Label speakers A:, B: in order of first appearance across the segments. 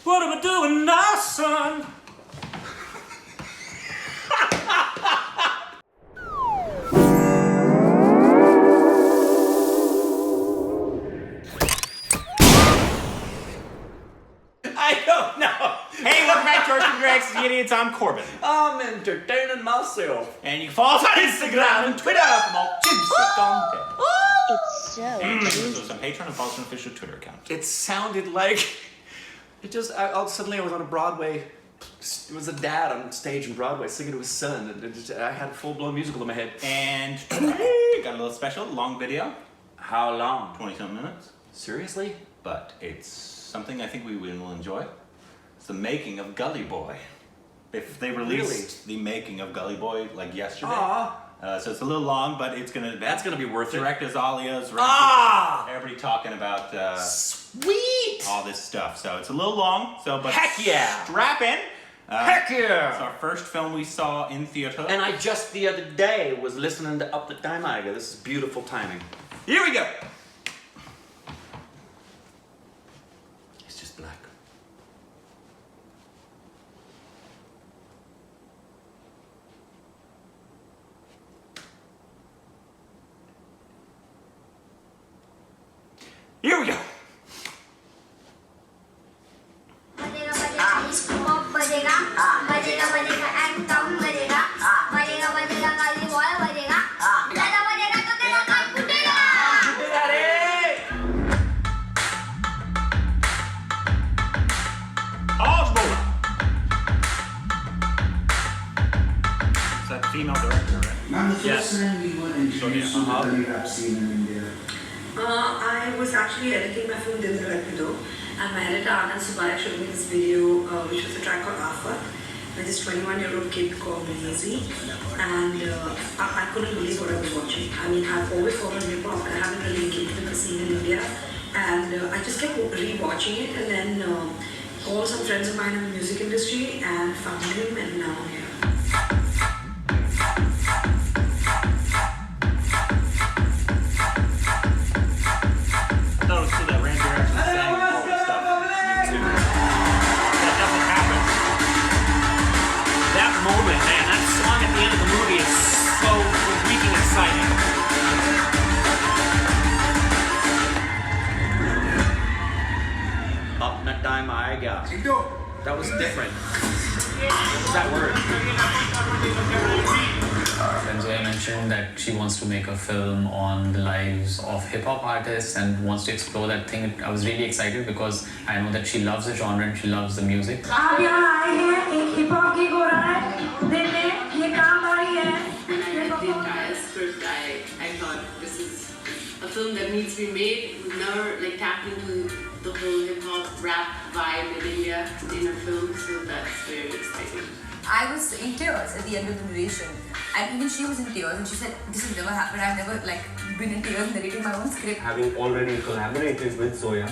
A: What am I doing now, son?
B: I don't know.
A: Hey, welcome back to Arts and Drags, the Idiots. I'm Corbin.
B: I'm entertaining myself.
A: And you can follow us on Instagram and Twitter for more tips and content.
C: It's so
A: And
C: juicy.
A: check us on Patreon and follow us on official Twitter account.
B: It sounded like suddenly I was on a Broadway. It was a dad on stage in Broadway singing to his son, and I had a full-blown musical in my head.
A: And today, got a little special, long video.
B: How long?
A: 20-some minutes.
B: Seriously?
A: But it's something I think we will enjoy. It's the Making of Gully Boy. They released the Making of Gully Boy like yesterday. So it's a little long, but that's gonna be worth it. Directors, Alia's, everybody talking about
B: sweet
A: all this stuff. So it's a little long. But
B: heck yeah,
A: strap in.
B: Heck yeah!
A: It's our first film we saw in theater.
B: And I just the other day was listening to Up the Time I Go. This is beautiful timing. Here we go. It's just black. Here we go. Is that female director, right?
D: Yes. We were introduced to the Gully rap scene in India.
E: I was actually editing my film Ventura Blvd, and my editor Anand showed me this video, which was a track called Alia Bhatt, with this 21-year-old kid called Lazy, and I couldn't believe what I was watching. I mean, I've always followed hip hop, and I haven't really engaged with the scene in India, and I just kept re-watching it, and then called some friends of mine in the music industry and found him, and now I'm here. That was different. What was that word?
F: Zoe mentioned that she wants to make a film on the lives of hip-hop artists and wants to explore that thing. I was really excited because I know that she loves the genre and she loves the music.
E: When I met the entire script, I thought this is a film that needs to be made. We've never tapped into the whole hip-hop rap vibe in India in a film, so that's very exciting.
G: I was in tears at the end of the narration, and even she was in tears, and she said, "This has never happened. I've never been in tears narrating my own script."
H: Having already collaborated with Zoya,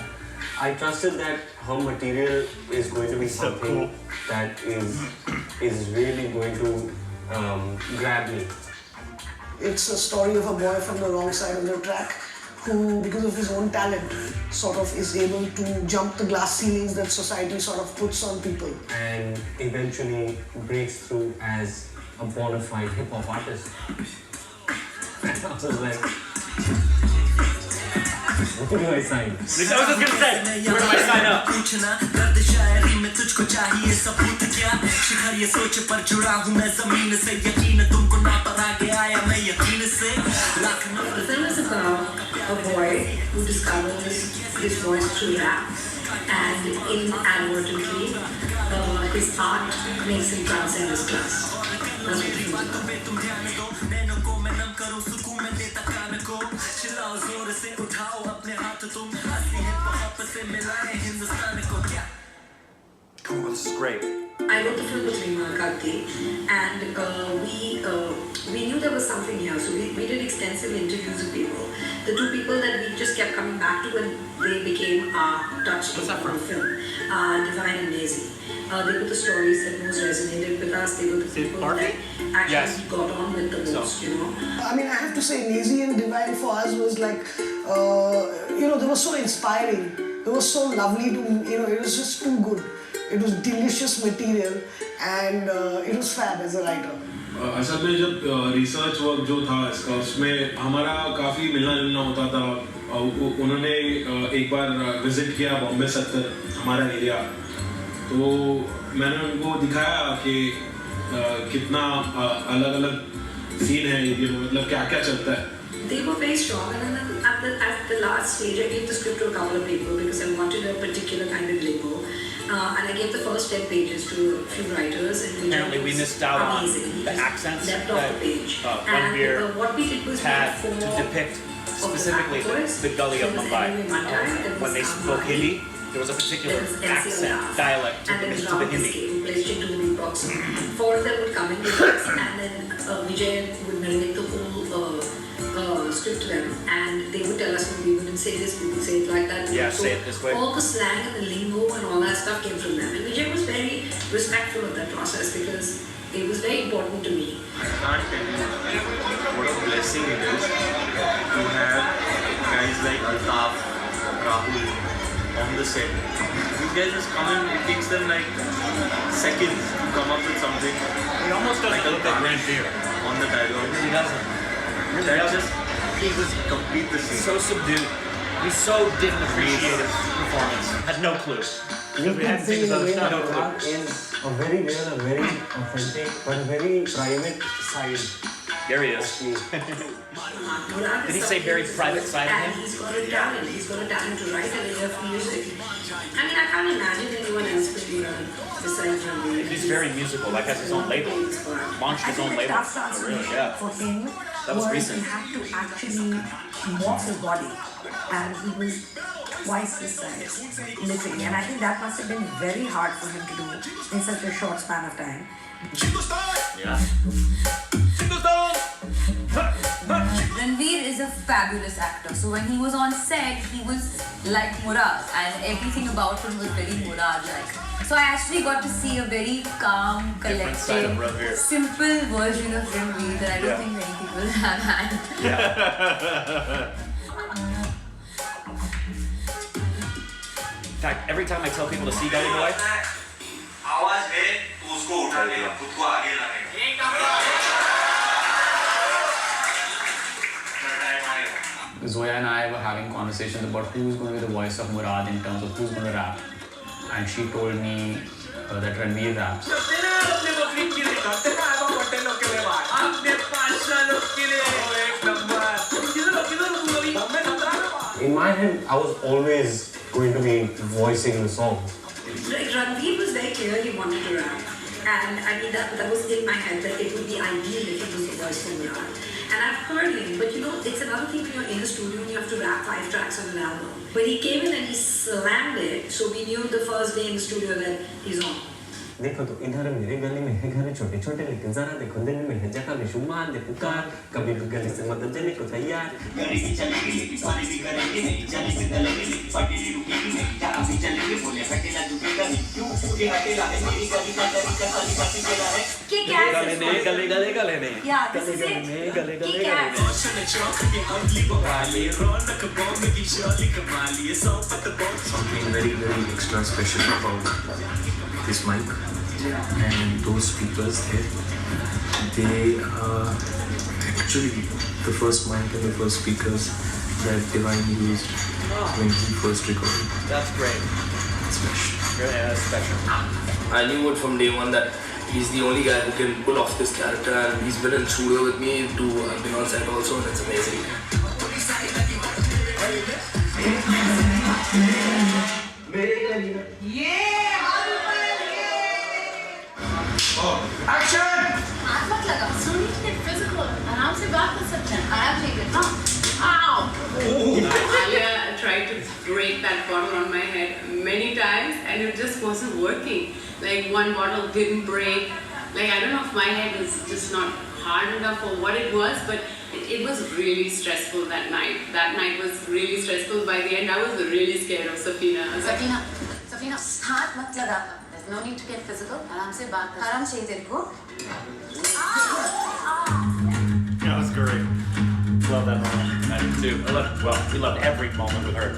H: I trusted that her material is going to be something that is really going to grab me.
I: It's a story of a boy from the wrong side of the track who, because of his own talent, sort of is able to jump the glass ceilings that society sort of puts on people.
H: And eventually breaks through as a bona fide hip-hop artist. And I was like, what do I sign?
B: I was just gonna say, where do I sign up?
E: The film is about a boy who discovers his voice through rap, and inadvertently, his art makes him transcend his class. That's what the film is about.
B: Oh, this is great.
E: I wrote the film with Ranveer Singh, and we knew there was something here, so we did extensive interviews with people. The two people that we just kept coming back to when they became our touchstones for the film, Divine and Daisy. They were the stories that most resonated with us. They were the people that actually got on with the most, you know.
I: I mean, I have to say, Nazy and Divine for us was like, they were so inspiring. it was so lovely to, it was just too good. It was delicious material and it was fab as a writer.
C: असल में जब research work जो था इसका उसमें हमारा काफ़ी मिलना जुलना होता था. उन्होंने एक बार विजिट किया बॉम्बे सेक्टर हमारा एरिया, तो मैंने उनको दिखाया कि कितना अलग अलग सीन है एरिया में, मतलब क्या क्या चलता है.
E: They were very strong, and then at the last stage, I gave the script to a couple of people because I wanted a particular kind of lingo. And I gave the first 10 pages to a few writers. And
B: apparently we missed out on the accents
E: left off the page.
B: Ranveer
E: what we did was
B: had to depict specifically the gully of Mumbai. When they spoke Hindi, there was a particular accent, dialect to the Hindi.
E: Four of them would come in with us, and then Vijay would narrate the whole script to them, and they would tell us, we wouldn't say this, we would say it like that.
B: Yeah,
E: so
B: say it this way.
E: All the slang and the lingo and all that stuff came from them, and Vijay was very respectful of that process because it was very important to me.
J: I can't tell you what a blessing it is to have guys like Altaf, Rahul on the set. These guys just come in, it takes them like seconds to come up with something.
B: He almost doesn't
J: like
B: look like Ranveer
J: on the dialogue.
B: He doesn't.
J: That just complete the scene.
B: So subdued. We so didn't appreciate his performance. Had no clue.
H: You can see the way
B: No clue.
H: Anurag is a very real, a very authentic, but a very private side.
B: There he is. Did he say very private side of him?
E: And he's got a talent. He's got a talent to write and love music. I mean, I can't imagine anyone else could be besides Ranveer.
B: He's very musical, like has his own label. Launched his own label.
K: That's
B: Really, yeah.
K: for him.
B: That was recent.
K: He had to actually morph his body, and he was twice his size, literally. And I think that must have been very hard for him to do in such a short span of time.
B: Yeah.
G: Ranveer is a fabulous actor. So when he was on set, he was like Murad, and everything about him was very Murad-like. So I actually got to see a very calm, collected, simple version of Ranveer that I don't think many people have had.
B: In fact, every time I tell people to see Gully Boy,
F: Zoya and I were having conversations about who's going to be the voice of Murad in terms of who's going to rap. And she told me that Ranveer raps.
H: In my head, I was always going to be voicing the song.
E: Like Ranveer was very clear he wanted to rap. And I mean, that was in my head that it would be ideal if he was the voice for Murad. And I've heard him, but it's another thing when you're in the studio and you have to rap 5 tracks on an album. When he came in and he slammed it, so we knew the first day in the studio that he's on.
H: देखो तो इधर मेरे गली में है घर छोटे छोटे, लेकिन जरा देखो दिल में है जगह में शुमार दे पुकार, कभी भी गली से मदद देने को तैयार.
D: करेगी चलेगी नहीं, सारी भी करेंगे नहीं, चली भी चलेगी नहीं, पटेली रुकेगी नहीं, जहाँ भी चलेंगे बोले हटेला झुकेगा नहीं, क्यों क्योंकि हटेला है मेरी गली का तरीका साली का पिघला है.
G: कि क्या है?
B: गले ने.
G: Yeah, this is it. कि क्या है?
J: Something very, very extra special about this mic and those speakers there. They are actually the first mic and the first speakers that Divine used when he first recorded.
B: That's great.
J: It's special.
B: Yeah, that's special.
L: I knew it from day one that he's the only guy who can pull off this character, and he's been in studio with me to been on set also, and it's amazing.
K: Action!
G: हाथ मत लगा.
K: So we need to get physical. आराम से बात कर सकते हैं. आराम से get Ow!
M: Alia tried to break that bottle on my head many times and it just wasn't working. Like one bottle didn't break. Like I don't know if my head was just not hard enough for what it was, but it was really stressful that night. That night was really stressful. By the end, I was really scared of Safina.
K: Safina, हाथ मत लगा. There's no need to get physical. आराम से बात कर. आराम चाहिए तेरे को.
B: That was great. Love that moment. did too. We loved every moment with her.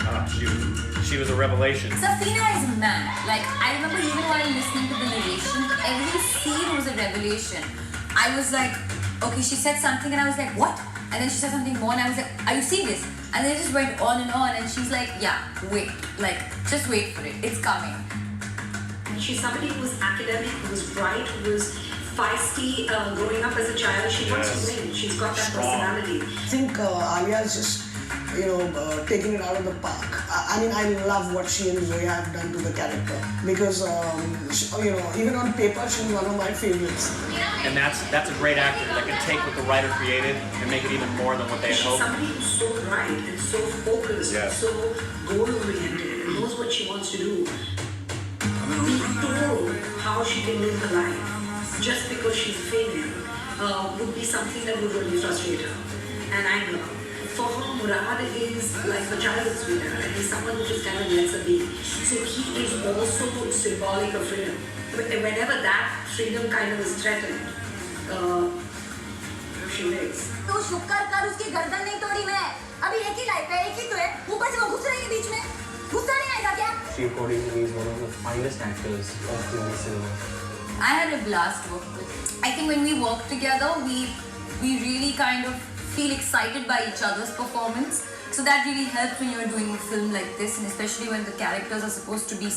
B: She was a revelation.
G: Safina is mad. Like, I remember even while listening to the narration, every scene was a revelation. I was like, okay, she said something and I was like, what? And then she said something more and I was like, are you serious? And then it just went on and she's like, yeah, wait. Like, just wait for it. It's coming.
E: She's somebody who was academic, who was bright, who was feisty. Growing up as a child, she wants to win. She's got that personality.
I: I think Alia is just, taking it out of the park. I mean, I love what she and Zoya have done to the character because, even on paper, she's one of my favorites.
B: And that's a great actor that can take what the writer created and make it even more than what they had
E: She's
B: hoped.
E: somebody who's so bright and so focused and so goal-oriented and knows what she wants to do. Being told how she can live her life just because she's a female would be something that would really frustrate her and anger. For her, Murad is like a childhood sweetheart and he's someone who just kind of lets her be. So he is also symbolic of freedom. Whenever that freedom kind of is threatened, she lives.
G: तो शुक्र कर उसकी गर्दन नहीं तोड़ी मैं. अभी एक ही लाइफ है, एक ही तो है. ऊपर से वो घुस रही है बीच में. गुस्सा नहीं आएगा क्या?
H: She according to me is one of the finest actors of Hindi cinema.
G: I had a blast working with her. I think when we work together, we really kind of feel excited by each other's performance. So that really helps when you're doing a film like this, and especially when the characters are supposed to be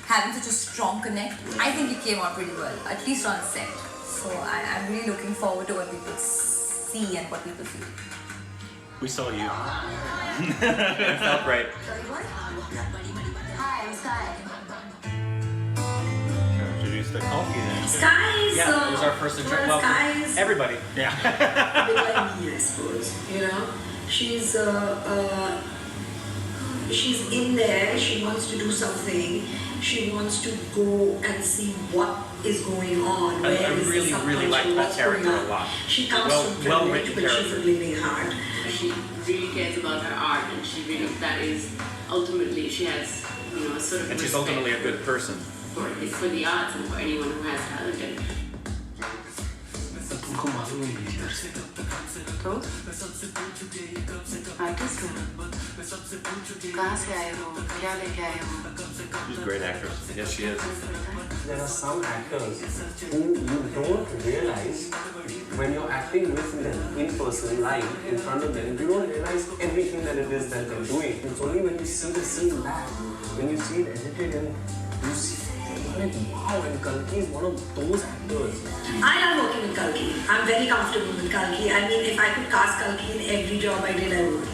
G: having such a strong connect. I think it came out pretty well, at least on set. So I'm really looking forward to what people see and what people feel.
A: We saw you.
B: It felt great.
G: Hi, I'm Sky.
A: Introduce the coffee then.
E: Sky is
B: it was our first introduction. Well,
E: Sky is
B: everybody.
A: Yeah.
E: a bit like me, I suppose. She's in there. She wants to do something. She wants to go and see what is going on.
B: I really liked that character a lot.
E: She comes from privilege, but she's a living heart.
M: She really cares about her art, and she really, that is ultimately, she has, a sort of
B: And she's
M: respect
B: ultimately a good person.
M: for the arts and for anyone who has talent. And
J: तुमको मालूम है ये इधर से
M: तो artist हो, कहाँ से आए हो, क्या लेके आए हो?
A: She's a great actress. Yes, she is.
H: There are some actors who you don't realize when you're acting with them in person, live, in front of them, you don't realize everything that it is that they're doing. It's only when you see the scene back, when you see it edited and you see like, wow, and Kalki is one of those actors.
E: I love working with Kalki. I'm very comfortable with Kalki. I mean, if I could cast Kalki in every job I did, I would.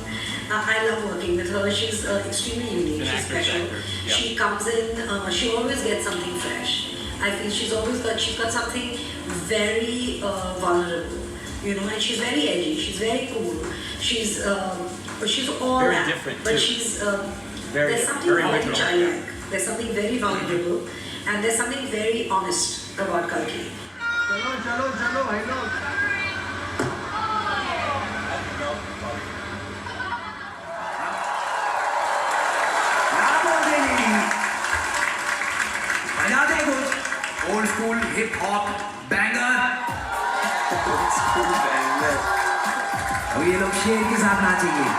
E: I love working with her. She's extremely unique. She's special.
A: Yeah.
E: She comes in. She always gets something fresh. I feel she's got something very vulnerable, and she's very edgy. She's very cool. She's all
B: Very
E: that.
B: different,
E: But
B: too.
E: she's
B: Very
E: there's something
B: very
E: about
B: original.
E: which I like. There's something very vulnerable, and there's something very honest about Kalki.
I: चलो भाई लोग.
N: Old school hip hop banger.
H: Old school banger.
N: अब ये लोग शेर के साथ नाचेंगे.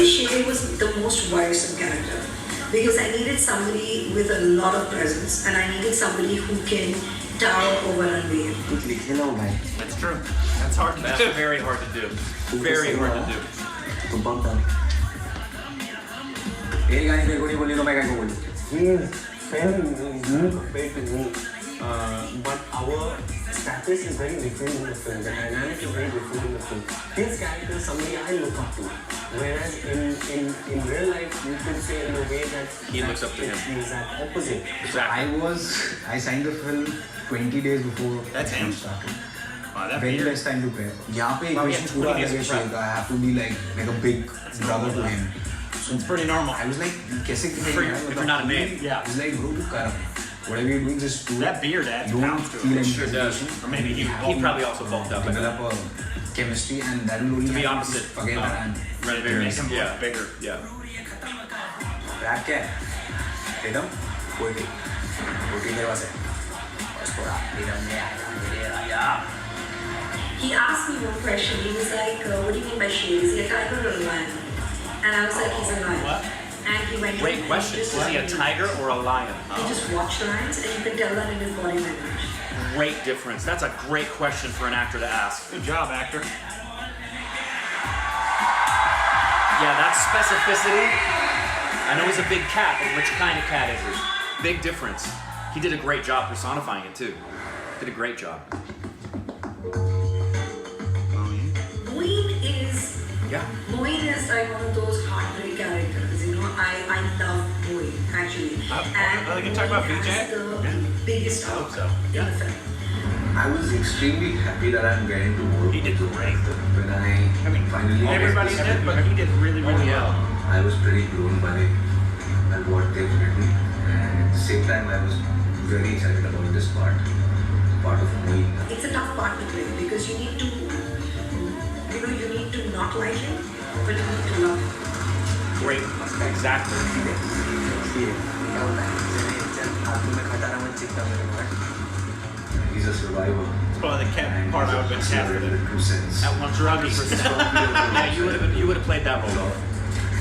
E: She was the most worrisome character because I needed somebody with a lot of presence and I needed somebody who can tower over Ranveer.
B: That's true. That's hard to do. That's very hard to do. Very hard to do.
N: ये गाने तेरे को नहीं बोली तो मैं क्या बोलूँ?
H: He is fairly unique compared to me. But our status is very different in the film. The dynamic is very different in the film. His character is somebody I look up to. Whereas in real life, you could say in a way that
B: He looks up to him.
H: He is that opposite.
N: I signed the film 20 days before
A: That's
N: the
A: him.
N: film started.
A: Wow, that
N: Very
A: beard.
N: less time to prepare. यहाँ पे
B: Wow,
N: equation
B: yeah,
N: पूरा
B: 20 days
N: अलग है
B: to prep.
N: शेर का. I have to be like a big brother to him.
A: So it's pretty normal.
N: I was like, कैसे
B: If you're not a man.
A: Yeah.
N: He's like, bro, tu kar. Whatever you're doing, just do it.
A: That beard adds
N: Don't
A: pounds to
N: feel
A: it.
N: any
B: Sure does.
N: hesitation.
A: Or maybe
B: He probably also bulked up.
N: Develop a chemistry, and that will only
B: To be
N: happen
B: opposite.
N: Forget that I'm
A: Make him
B: Yeah.
A: look bigger.
B: Yeah.
N: Track है, rhythm, poetry. Poetry मेरे पास है. बस पूरा rhythm में आया मेरे राजा.
E: He asked me one question. He was like, "What do you mean by shade? Is he a tiger or a lion?" And I was like, "He's a lion."
B: What?
E: And he went.
B: Great question. Is he a tiger or a lion?
E: He just watched lions, and you can tell that in his body language.
B: Great difference. That's a great question for an actor to ask.
A: Good job, actor.
B: Yeah, that's specificity. I know he's a big cat, but which kind of cat is he? Big difference. He did a great job personifying it too. Did a great job.
E: Moin is like one of those heartbreak characters, you know. I love Moin actually.
A: Are they gonna talk about VJ?
E: The biggest
A: I hope so.
E: in the film.
J: I was extremely happy that I'm getting to more.
A: He did great.
J: When I mean, finally
A: everybody did, but he did really well.
J: I was pretty blown by what they've written, and at the same time, I was very excited about this part of Moin.
E: It's a tough part to play because you need to, you need to not like him, but you need to love him.
B: Great, exactly.
J: He's a survivor.
A: It's probably the part I would have been casted in.
B: That one druggie for yeah, you would have played that role.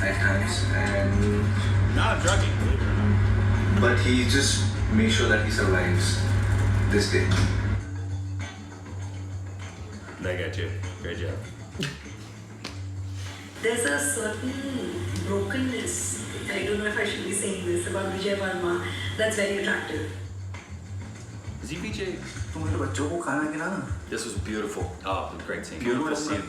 J: At times, and
A: not a druggie, believe it or not.
J: But he just makes sure that he survives this day.
A: They got you. Great job.
E: There's a certain brokenness, I don't know if I should be saying this, about Vijay Varma that's very attractive.
B: Is he VJ?
N: खाना
B: This was beautiful.
A: Oh, great scene.
B: Beautiful scene.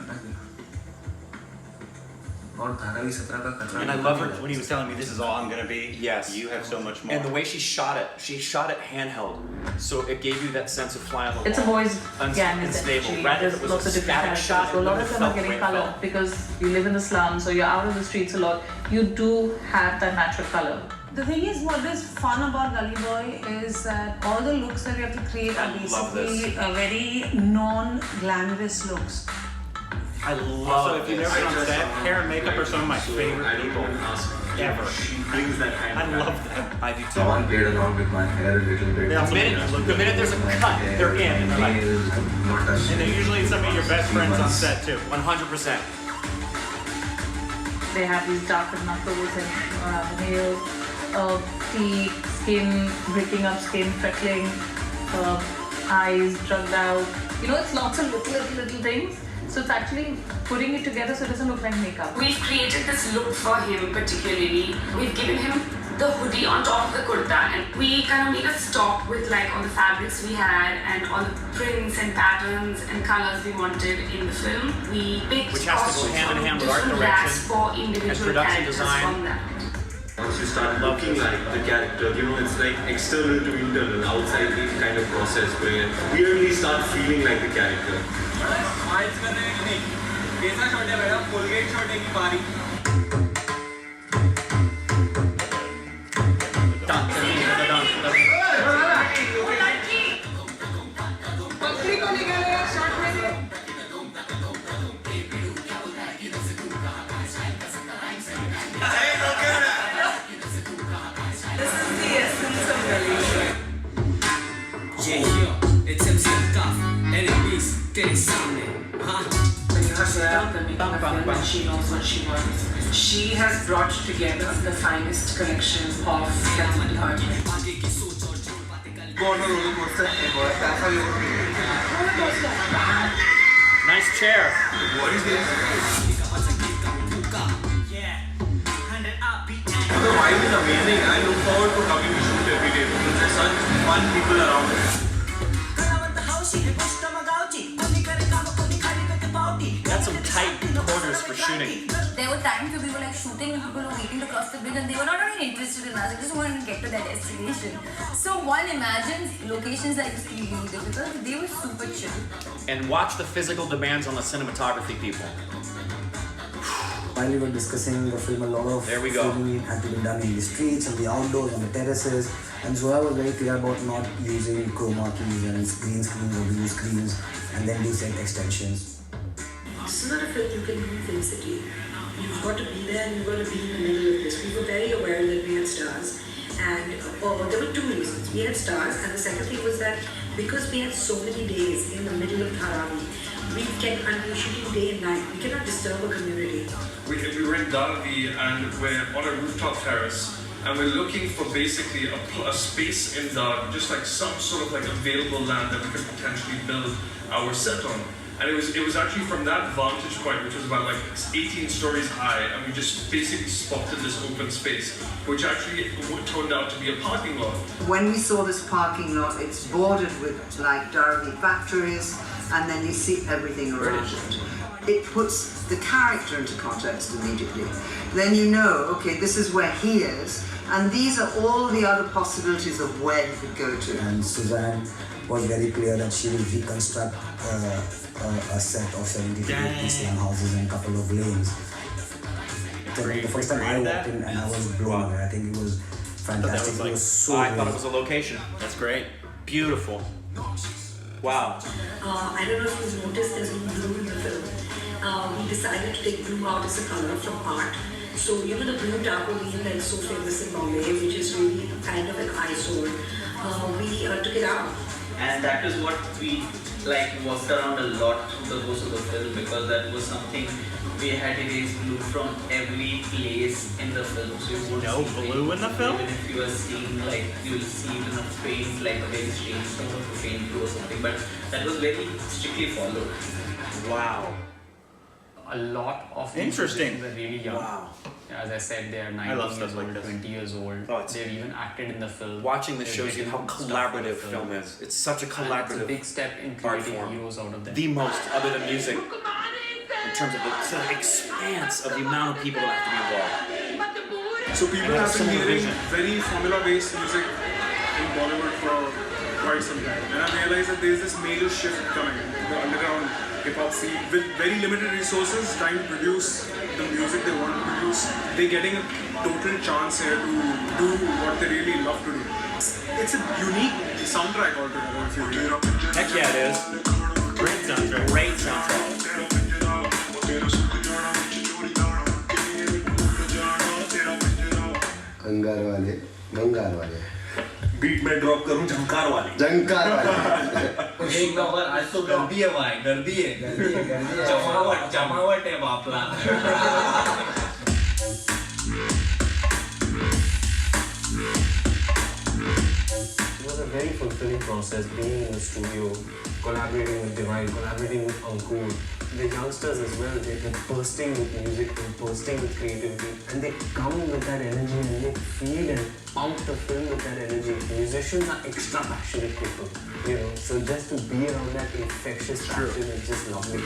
A: And I love her when he was telling me this is all I'm gonna be.
B: Yes.
A: You have so much more.
B: And the way she shot it handheld, so it gave you that sense of fly on the wall.
O: It's a boys' gang,
B: unstable.
O: essentially.
B: Rather
O: There's
B: it was
O: lots
B: a
O: of different
B: static
O: characters.
B: shot.
O: So a lot of them are
B: Felt
O: getting
B: great
O: color
B: film.
O: because you live in the slums, so you're out of the streets a lot. You do have that natural color.
P: The thing is, what is fun about Gully Boy is that all the looks that we have to create are basically very non-glamorous looks.
B: I love
A: Also, if you've never been on set, hair and makeup are some of my favorite people ever. I love them.
B: I do too.
J: Someone played along with my hair a little bit.
B: The minute there's a cut, they're in. And they're like,
A: and they're usually some of your best friends on set too.
B: 100%.
O: They have these darkened knuckles and nails, teeth, skin, breaking up skin, freckling, eyes drugged out. You know, it's lots of little things. So it's actually putting it together so it doesn't look like makeup.
M: We've created this look for him particularly. We've given him the hoodie on top of the kurta, and we kind of made a stock with like all the fabrics we had and all the prints and patterns and colors we wanted in the film. We picked
B: Which has to go hand in hand with art direction
M: for individual
B: production
M: characters
B: design.
M: from that.
C: Once you start looking like the character, it's like external to internal, outside the kind of process where you weirdly start feeling like the character.
M: She knows what she wants. She has brought together the finest collection of film department.
B: Nice chair.
C: What is this? The vibe is amazing. I look forward to coming to shoot every day because there's such fun people around.
B: That's some tight corners for shooting.
G: There were times where we were like shooting and people were waiting to cross the bridge and they were not really interested in us. They just wanted to get to their destination. So one imagines locations like this to be really difficult. They were super chill.
B: And watch the physical demands on the cinematography people.
N: While we were discussing the film, a lot of filming had to be done in the streets, on the outdoors, on the terraces. And so I was very clear about not using chroma keys and green screens or blue screens and then do set extensions.
E: This is not a film you can do in Film City. you've got to be there and you've got to be in the middle of this. We were very aware that we had stars, and there were two reasons. We had stars, and the second thing was that because we had so many days in the middle of Dharavi, we were shooting day and night. We cannot disturb a community.
Q: We were in Dharavi and we're on a rooftop terrace, and we're looking for basically a space in Dharavi, just like some sort of like available land that we could potentially build our set on. And it was actually from that vantage point, which was about like 18 stories high, and we just basically spotted this open space, which actually turned out to be a parking lot.
R: When we saw this parking lot, it's bordered with like Dharavi factories, and then you see everything around it. It puts the character into context immediately. Then you know, okay, this is where he is, and these are all the other possibilities of where he could go to.
N: And Suzanne was very clear that she will reconstruct a set of 70 to 80 slum houses and a couple of lanes. The first time I walked in and I was blown away. I think it was fantastic. It was so
B: I thought it was a location. That's great. Beautiful. Wow.
E: I don't know if you've noticed there's no blue in the film. We decided to take blue out as a color from art. So, you know the blue tarpaulin that's so famous in Bombay, which is really kind of an eyesore, we took it out.
S: And that is what we worked around a lot through the course of the film, because that was something we had erased blue from every place in the film. So you won't
B: no
S: see
B: blue in the film?
S: Even if you are seeing you will see it in a faint, a very strange tone of a faint blue or something. But that was very strictly followed.
B: Wow.
F: A lot of
B: Interesting.
F: They're really young.
B: Wow.
F: As I said, they are 19 years old, 20 years old. They've even acted in the film.
B: Watching this
F: They've
B: shows you how
F: written stuff
B: collaborative
F: for the
B: film is. It's such a
F: And
B: collaborative
F: it's a big step in creating heroes out of them.
B: The most, other than music, in terms of the expanse of the amount of people that have to be involved.
C: So people have been hearing very formula-based music in Bollywood for quite some time, and I realized that there is this major shift coming in the underground hip-hop scene. With very limited resources, trying to produce the music they want to produce, they're getting a total chance here to do what they really love to do. It's a unique soundtrack altogether, if you hear it.
B: Heck yeah, it is. Great soundtrack. Great soundtrack.
T: अंगार वाले मंगार वाले
C: beat में drop करूं झंकार वाले
S: एक number आज तो गर्दी है भाई गर्दी है जमावट है बापला
H: It was a very fulfilling process being in the studio, collaborating with Divine, collaborating with Ankur. The youngsters as well, they're bursting with music, they're bursting with creativity, and they come with that energy and they feed and pump the film with that energy. Musicians are extra passionate people, you know, so just to be around that infectious passion is just lovely.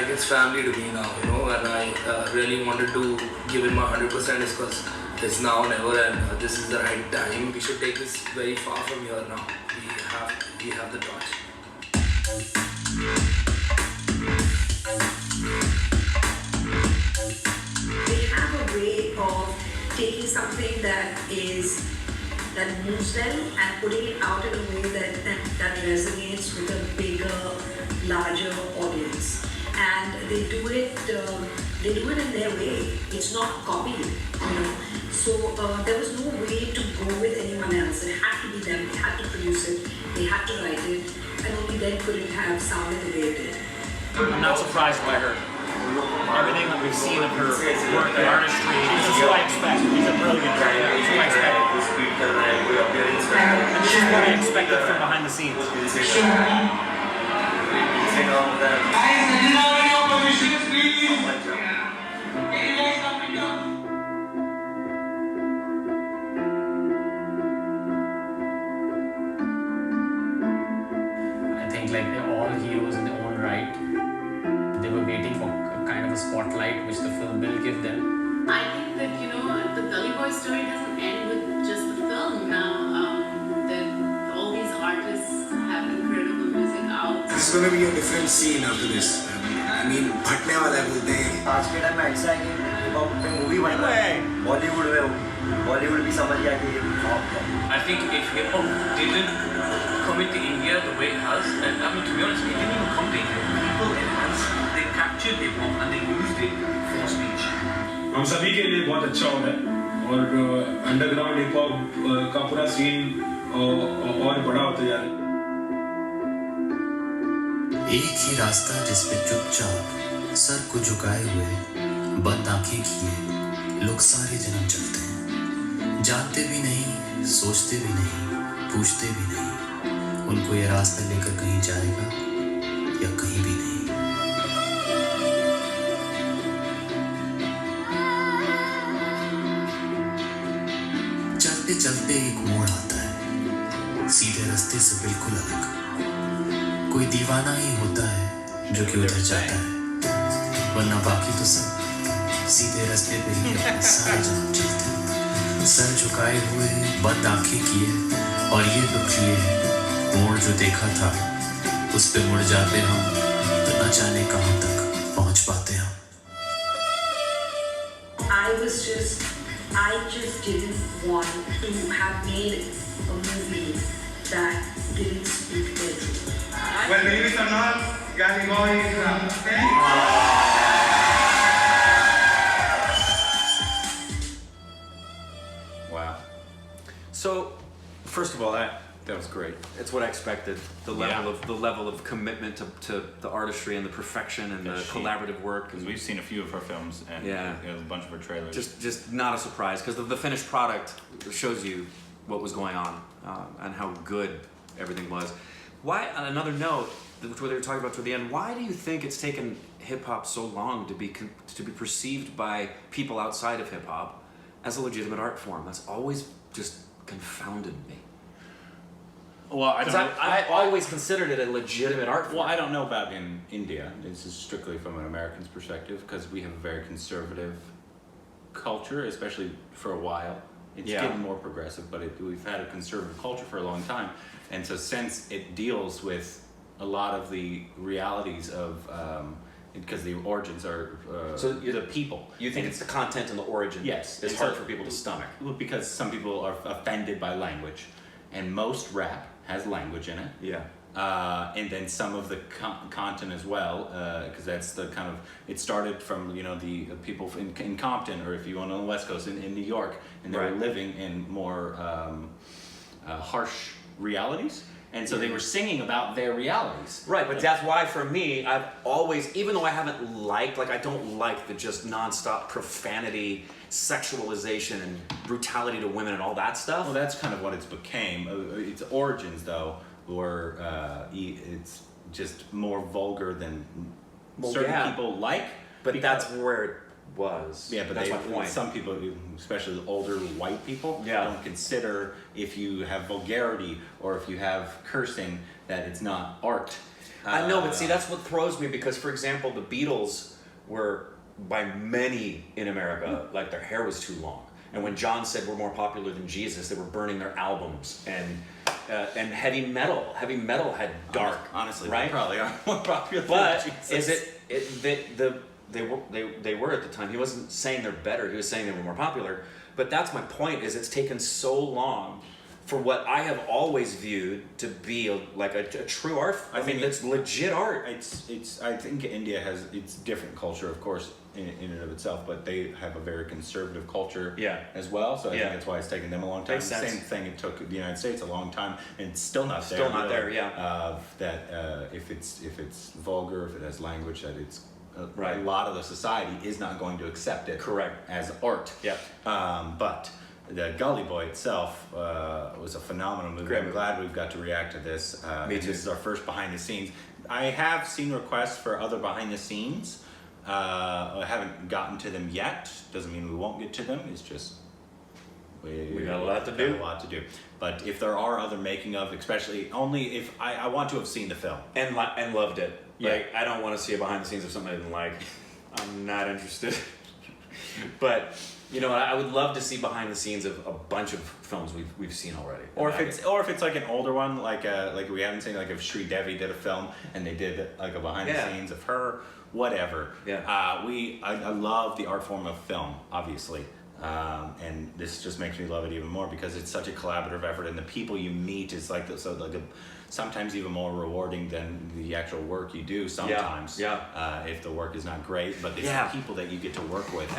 L: His family to me now, you know, and I really wanted to give it my 100% because it's now or never, and this is the right time. We should take this very far from here now. We have the torch.
E: They have a way of taking something that moves them and putting it out in a way that resonates with a bigger, larger audience. And they do it in their way. It's not copied, you know. So there was no way to go with anyone else. It had to be them. They had to produce it. They had to write it, and only then could it have sounded the way it did.
B: I'm not surprised by her. Everything that we've seen of her work and artistry, this is what I expect. She's a brilliant writer. This is what I expect. And this is what I expected from behind the scenes.
F: I think they're all heroes in their own right. They were waiting for kind of a spotlight which the film will give them.
M: I think that, the Gully Boy story doesn't end with just the film.
J: It's going to be a different scene after this. I mean, फटने वाला है बोलते हैं.
U: आज के time में ऐसा है कि हिप हॉप पे मूवी बन रहा है. बॉलीवुड भी समझ गया कि
L: I think if hip hop didn't come into India the way it has, and I mean to be honest, it didn't even come to India. People enhanced, they captured hip hop and they used it for speech.
C: हम सभी के लिए बहुत अच्छा हो रहा है और अंडरग्राउंड हिप हॉप का पूरा सीन और बड़ा होता जा रहा है.
V: एक ही रास्ता जिस पे चुपचाप सर को झुकाए हुए बंद आंखें किए लोग सारे जन्म चलते हैं. जानते भी नहीं, सोचते भी नहीं, पूछते भी नहीं. उनको ये रास्ता लेकर कहीं जाएगा या कहीं भी नहीं. चलते चलते एक मोड़ आता है, सीधे रास्ते से बिल्कुल अलग. कोई दीवाना ही होता है जो कि उधर जाता है, वरना बाकी तो सब सीधे रास्ते पे ही अपने सारे जन्म चलते हैं. सर झुकाए हुए बंद आंखें किए और ये लुक लिए मोड़ जो देखा था उस पे मुड़ जाते हम तो न जाने कहां तक पहुंच पाते हम.
E: I just didn't want to have made a movie that didn't speak the truth.
D: Well, maybe some not Gully Boy is
A: Wow.
B: So, first of all, that was great. It's what I expected. The level of commitment to the artistry and the perfection and the collaborative work.
A: Because we've seen a few of her films and a bunch of her trailers.
B: Just not a surprise because the finished product shows you what was going on and how good everything was. Why? On another note, what they were talking about toward the end, why do you think it's taken hip hop so long to be perceived by people outside of hip hop as a legitimate art form? That's always just confounded me.
A: Well,
B: I always considered it a legitimate art form.
A: Well, I don't know about in India. This is strictly from an American's perspective because we have a very conservative culture, especially for a while. It's getting more progressive, but we've had a conservative culture for a long time. And so since it deals with a lot of the realities of, because the origins are the people.
B: You think it's the content and the origin?
A: Yes.
B: It's hard for people to stomach.
A: Well, because some people are offended by language. And most rap has language in it.
B: Yeah.
A: And then some of the content as well, because that's the kind of, it started from, the people in Compton, or if you want on the West Coast, in New York, and they were living in more harsh realities. And so they were singing about their realities.
B: Right, but that's why for me, I've always, even though I haven't liked, I don't like the just nonstop profanity, sexualization and brutality to women and all that stuff.
A: Well, that's kind of what it's became. Its origins, though, were, it's just more vulgar than certain people like.
B: But that's where it was.
A: Yeah, but
B: that's my point.
A: Some people, especially older white people, don't consider if you have vulgarity or if you have cursing that it's not art.
B: I know, but see, that's what throws me because, for example, the Beatles were, by many in America, their hair was too long. And when John said we're more popular than Jesus, they were burning their albums. And heavy metal had dark.
A: Honestly,
B: right?
A: They probably are more popular
B: but
A: than Jesus.
B: Is they were at the time. He wasn't saying they're better. He was saying they were more popular. But that's my point. Is it's taken so long for what I have always viewed to be a true art. I mean, it's legit art.
A: It's. I think India has its different culture, of course, in and of itself, but they have a very conservative culture as well. So I think that's why it's taken them a long time.
B: Makes
A: the
B: sense.
A: same thing it took the United States a long time, and it's still not there.
B: Still not
A: really.
B: there.
A: If it's vulgar, if it has language that it's. A lot of the society is not going to accept it as art.
B: Yeah.
A: But the Gully Boy itself was a phenomenal movie. I'm glad we've got to react to this.
B: Me too.
A: This is our first behind the scenes. I have seen requests for other behind the scenes. I haven't gotten to them yet. Doesn't mean we won't get to them. It's just we
B: got a lot to do.
A: But if there are other making of, especially only if I want to have seen the film
B: and loved it. Yeah. I don't want to see a behind the scenes of something I didn't like. I'm not interested. But you know, I would love to see behind the scenes of a bunch of films we've seen already.
A: Or if it's like an older one, like we haven't seen, like if Sri Devi did a film and they did like a behind the scenes of her, whatever.
B: Yeah.
A: I love the art form of film, obviously. And this just makes me love it even more because it's such a collaborative effort, and the people you meet is sometimes even more rewarding than the actual work you do. Sometimes, if the work is not great, but it's the people that you get to work with.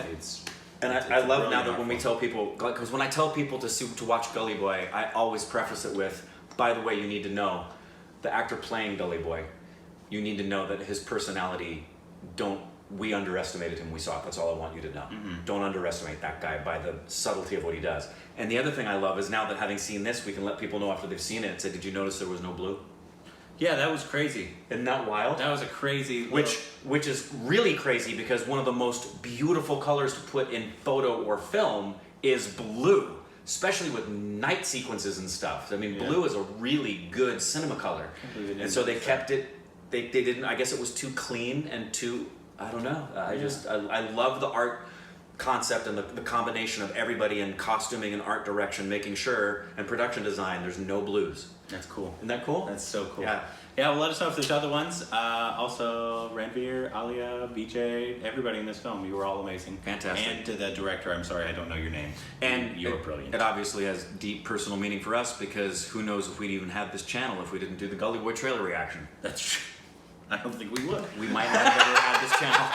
B: I love now that when we tell people, because when I tell people to watch Gully Boy, I always preface it with, by the way, you need to know, the actor playing Gully Boy, you need to know that his personality, we underestimated him, we saw it, that's all I want you to know. Don't underestimate that guy by the subtlety of what he does. And the other thing I love is now that having seen this, we can let people know after they've seen it, say, did you notice there was no blue?
A: Yeah, that was crazy.
B: Isn't that wild?
A: That was a crazy...
B: Which is really crazy because one of the most beautiful colors to put in photo or film is blue, especially with night sequences and stuff. I mean, blue is a really good cinema color. And so they kept it, they didn't, I guess it was too clean and too, I don't know. I love the art concept and the combination of everybody in costuming and art direction, making sure, and production design, there's no blues.
A: That's cool.
B: Isn't that cool?
A: That's so cool.
B: Yeah.
A: Yeah, well, let us know if there's other ones. Also, Ranveer, Alia, BJ, everybody in this film, you were all amazing.
B: Fantastic.
A: And to the director, I'm sorry, I don't know your name.
B: And
A: you were brilliant.
B: It obviously has deep personal meaning for us because who knows if we'd even have this channel if we didn't do the Gully Boy trailer reaction.
A: That's true. I don't think we would.
B: We might not have ever had this channel.